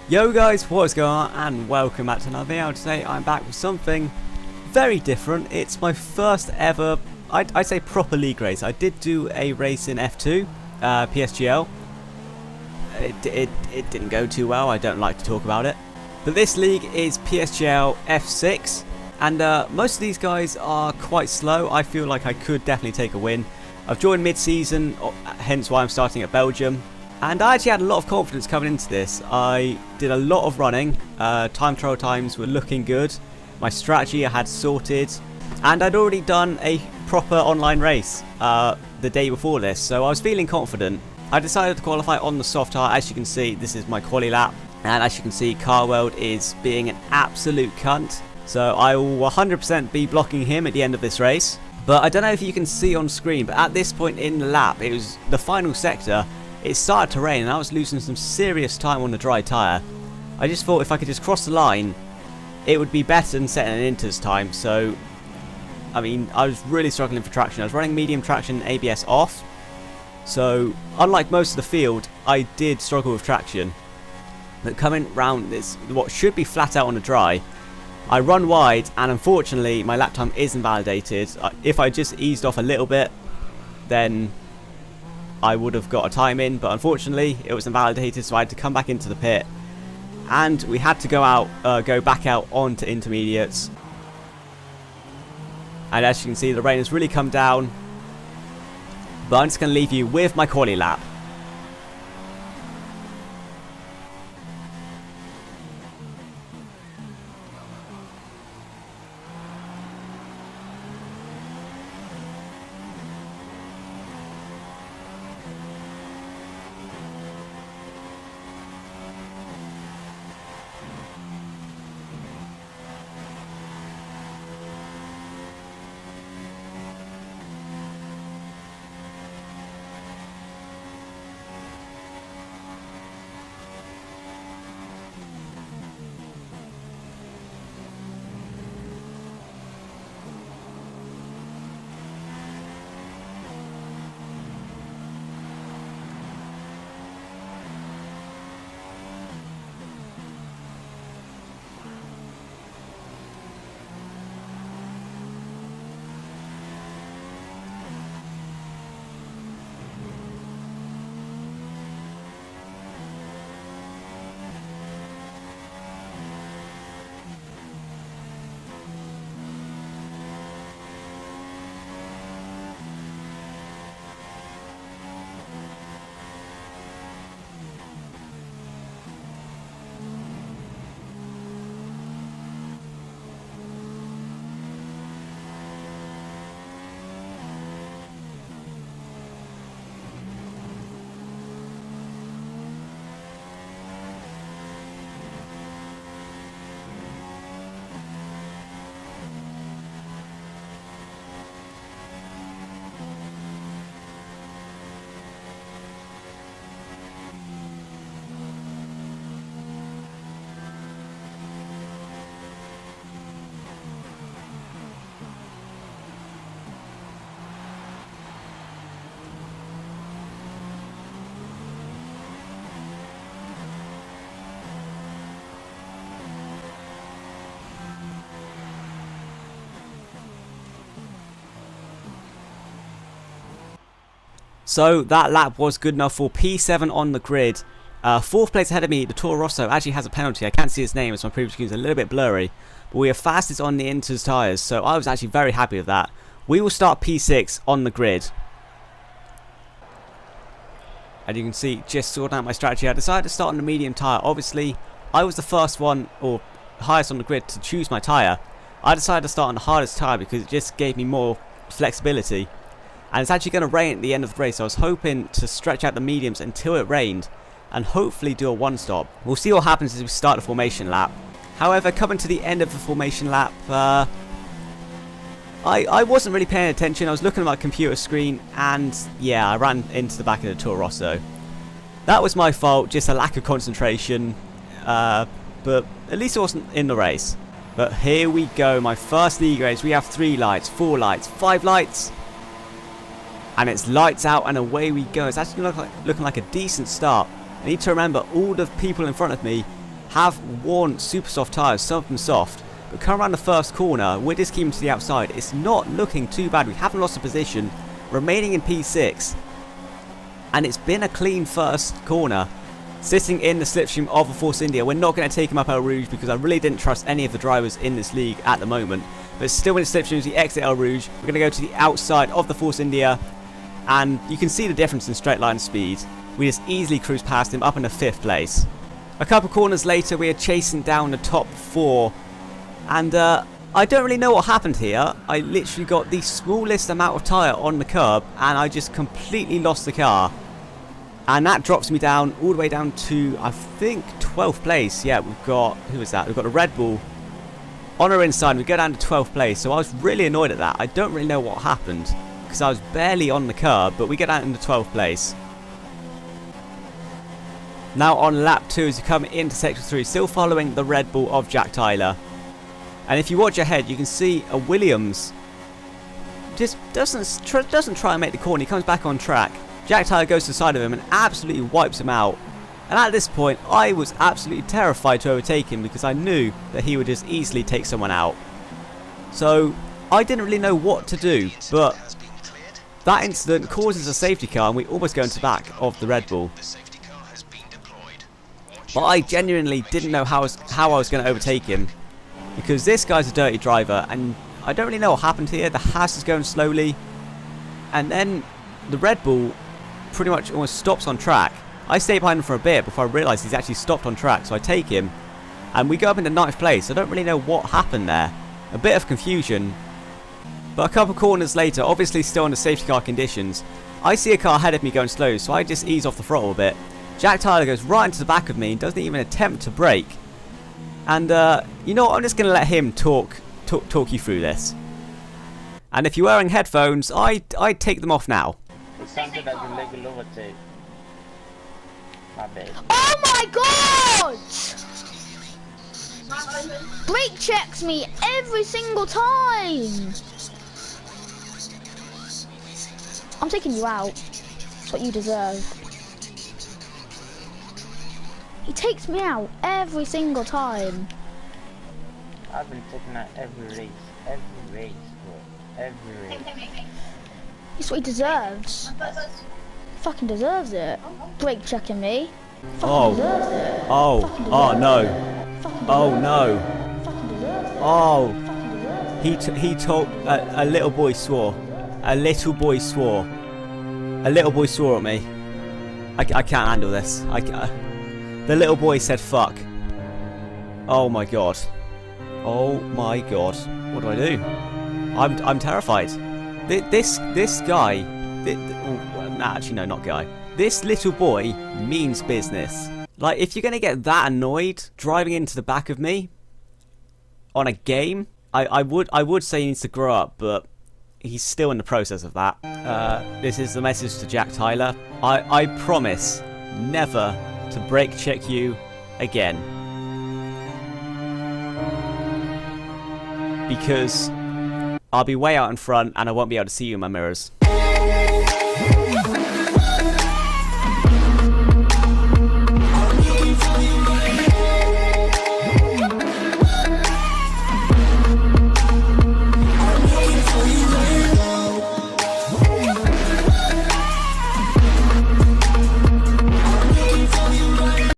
Yo guys, what is going on, and welcome back to another video. Today I'm back with something very different. It's my first ever, I'd say proper league race. I did do a race in F2, Psgl. It didn't go too well, I don't like to talk about it. But this league is Psgl F6, and most of these guys are quite slow. I feel like I could definitely take a win. I've joined mid-season, hence why I'm starting at Belgium. And I actually had a lot of confidence coming into this. I did a lot of running, time trial times were looking good, my strategy I had sorted, and I'd already done a proper online race the day before this, so I was feeling confident. I decided to qualify on the soft tire. As you can see, this is my quali lap, and as you can see, Car World is being an absolute cunt, so I will 100% be blocking him at the end of this race. But I don't know if you can see on screen, but at this point in the lap, it was the final sector. It started to rain and I was losing some serious time on the dry tyre. I just thought if I could just cross the line, it would be better than setting an inters time. So, I mean, I was really struggling for traction. I was running medium traction, ABS off. So, unlike most of the field, I did struggle with traction. But coming round this, what should be flat out on the dry, I run wide and unfortunately my lap time isn't validated. If I just eased off a little bit, then I would have got a time in, but unfortunately it was invalidated, so I had to come back into the pit and we had to go back out onto intermediates. And as you can see, the rain has really come down, but I'm just going to leave you with my quali lap. So that lap was good enough for P7 on the grid. Fourth place ahead of me, the Toro Rosso, actually has a penalty. I can't see his name as my previous screen is a little bit blurry. But we are fastest on the Inters tyres, so I was actually very happy with that. We will start P6 on the grid. And you can see, just sorting out my strategy, I decided to start on the medium tyre. Obviously, I was the first one, or highest on the grid, to choose my tyre. I decided to start on the hardest tyre because it just gave me more flexibility. And it's actually going to rain at the end of the race, so I was hoping to stretch out the mediums until it rained and hopefully do a one stop. We'll see what happens as we start the formation lap. However, coming to the end of the formation lap, I wasn't really paying attention. I was looking at my computer screen and yeah, I ran into the back of the Toro Rosso. That was my fault, just a lack of concentration, but at least it wasn't in the race. But here we go, my first league race. We have 3 lights, 4 lights, 5 lights. And it's lights out and away we go. It's actually looking like a decent start. I need to remember all the people in front of me have worn super soft tyres, some of them soft. But come around the first corner, we're just keeping to the outside. It's not looking too bad. We haven't lost a position, remaining in P6. And it's been a clean first corner. Sitting in the slipstream of a Force India. We're not going to take him up El Rouge because I really didn't trust any of the drivers in this league at the moment. But still in the slipstream as we exit El Rouge. We're going to go to the outside of the Force India. And you can see the difference in straight line speed. We just easily cruise past him up in the 5th place. A couple corners later, we are chasing down the top 4. And I don't really know what happened here. I literally got the smallest amount of tyre on the curb. And I just completely lost the car. And that drops me down all the way down to, I think, 12th place. Yeah, we've got, who is that? We've got a Red Bull on our inside. We go down to 12th place. So I was really annoyed at that. I don't really know what happened because I was barely on the curb, but we get down into 12th place. Now on lap 2 as you come into sector 3, still following the Red Bull of Jack Tyler. And if you watch ahead, you can see a Williams just doesn't try and make the corner. He comes back on track. Jack Tyler goes to the side of him and absolutely wipes him out. And at this point, I was absolutely terrified to overtake him because I knew that he would just easily take someone out. So I didn't really know what to do, but that incident causes a safety car and we almost go into the back of the Red Bull. But I genuinely didn't know how I was going to overtake him because this guy's a dirty driver and I don't really know what happened here. The Haas is going slowly and then the Red Bull pretty much almost stops on track. I stay behind him for a bit before I realise he's actually stopped on track, so I take him and we go up into 9th place. I don't really know what happened there. A bit of confusion. But a couple corners later, obviously still under safety car conditions, I see a car ahead of me going slow, so I just ease off the throttle a bit. Jack Tyler goes right into the back of me and doesn't even attempt to brake. And you know what, I'm just going to let him talk you through this. And if you're wearing headphones, I'd take them off now. It's something that's a legal overtake. My bad. Oh my god! Brake checks me every single time! I'm taking you out. That's what you deserve. He takes me out every single time. I've been taking out every race, bro. Every race. That's what he deserves. Fucking deserves it. Brake checking me. Oh. Deserves it. Oh no. Oh no. Fucking deserves it. Oh. Fucking deserves it. He told a little boy swore. A little boy swore. A little boy swore at me. I can't handle this. The little boy said fuck. Oh my god. Oh my god. What do I do? I'm terrified. This guy. Actually, no, not guy. This little boy means business. Like, if you're gonna get that annoyed driving into the back of me on a game, I would say he needs to grow up, but he's still in the process of that. This is the message to Jack Tyler. I promise never to brake check you again. Because I'll be way out in front and I won't be able to see you in my mirrors.